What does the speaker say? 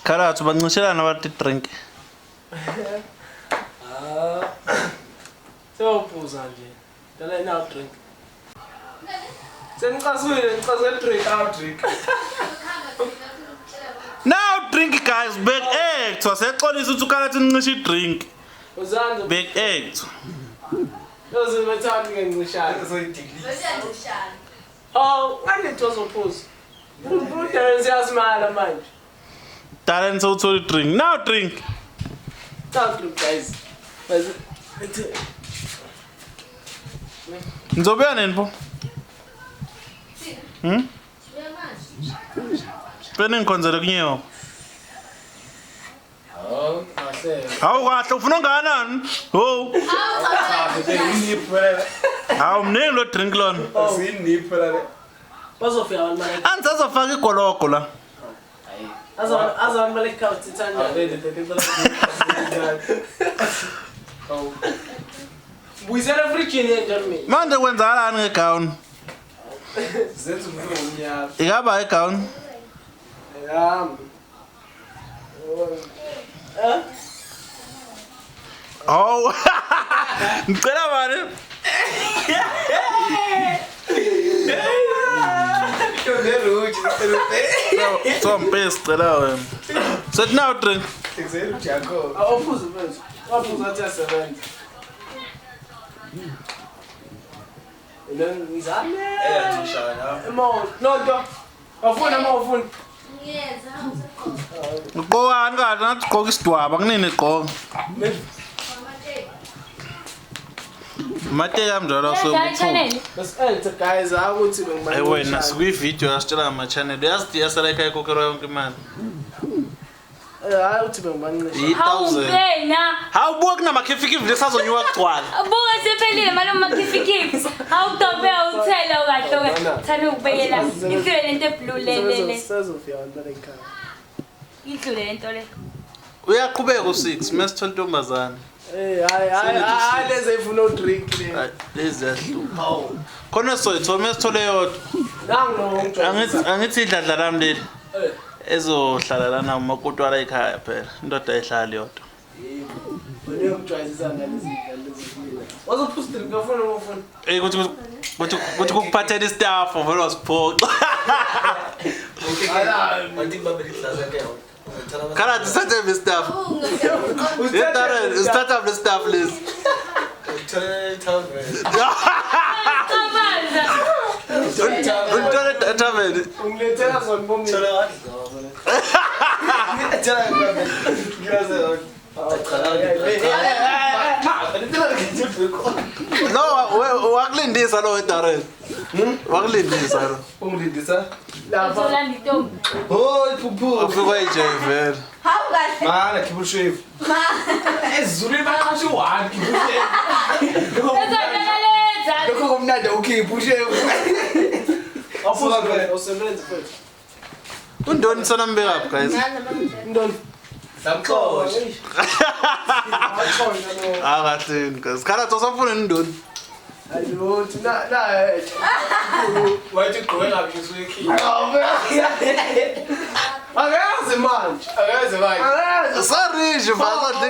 Karathi bancishelana bathi drink. Sewuphuza nje. Dala now drink. Senicaswile nicaswe drink out drink. Now drink guys, back act. Wasexolisa ukuthi uKarathi uncishe drink. Uzanze Back act. Yoze bethanda ke ngishaya. Bese Oh, ngani tozophuza. Umuntu siyasimala manje. Talent so drink. Now drink. Talk group guys. Bese Ngizobuya nini pho? Pene ngikhonzele kunyewo. Oh, kahle. Hawu kahle ufuna unganani? Ho. Hawu mningi lo drink lona. Bazofika abantu manje. Angisazofaka igologo la. Azan malik couch itsanda. Buyisela fridge ni njalo. Manje kwenzakalani ngegown? Zenza umfumo umnyama. Ikaba igown. Yami. Oh. Ngicela manje. So mpesi cela wena. Set now drink. Awuphuza manje. Waphuza athi asebenza. Ngizame. No. Afuna mawufuna. Ngqokani kahle ngathi gqoka isidwaba kunini gqoka. Mate kamjalo so. Bese guys akuthi bengimanje. Hey wena sikwi video yasitshela ama channel. Yazi yasala ekhaya kokero yonke imali. Hayi uthi bengimanje. 1000. Hawu buka kunama khifikifi lesazonyuka kugcwala. Buka sephelile manje umakhifikifi. Awudobe awuthela kahle thana ukubekela. Idlule lento eblue le. Sezofika abantu ekhaya. Idlule lento le. Uyaqhubeka u6 mesithola intombazana. Hayi leze ifuna udrink le. Lezi yahlupha. Khona soyithola mesithole yodwa. Angithi idladla lami leli. Ezohlala lana umakotwala ekhaya phela. Indoda ehlala yodwa. Wena umjwayezisa ngalezi zifuna. Wazophuza drink afuna ufuna. Kuthi kuphathela istaff vele wasiphoxa. Anti babeli hlaza ke. Karathi sathe the staff. Start the staff list. Ungilethela zona bomini. No, wakulindisa lo Darren. Wakulindisa lo. Ungilindisa? Uzola nditombi. Oh, iphuphu. Afika ejevela. Hawu kahle. Mana kibushefu. Ezulwini baqashe u1 kibushefu. Ezolaleza. Lokho komnandi ukibushefu. Awufuza usebenza futhi. Undoni sana mbeka up guys. Ndoni. Samxoxa. Akahleni guys. Karathi usafuna indoni. Ayo, thina wathi gqoke ngapi usuyekhini. Akaze manje. Sorry, je vais pas te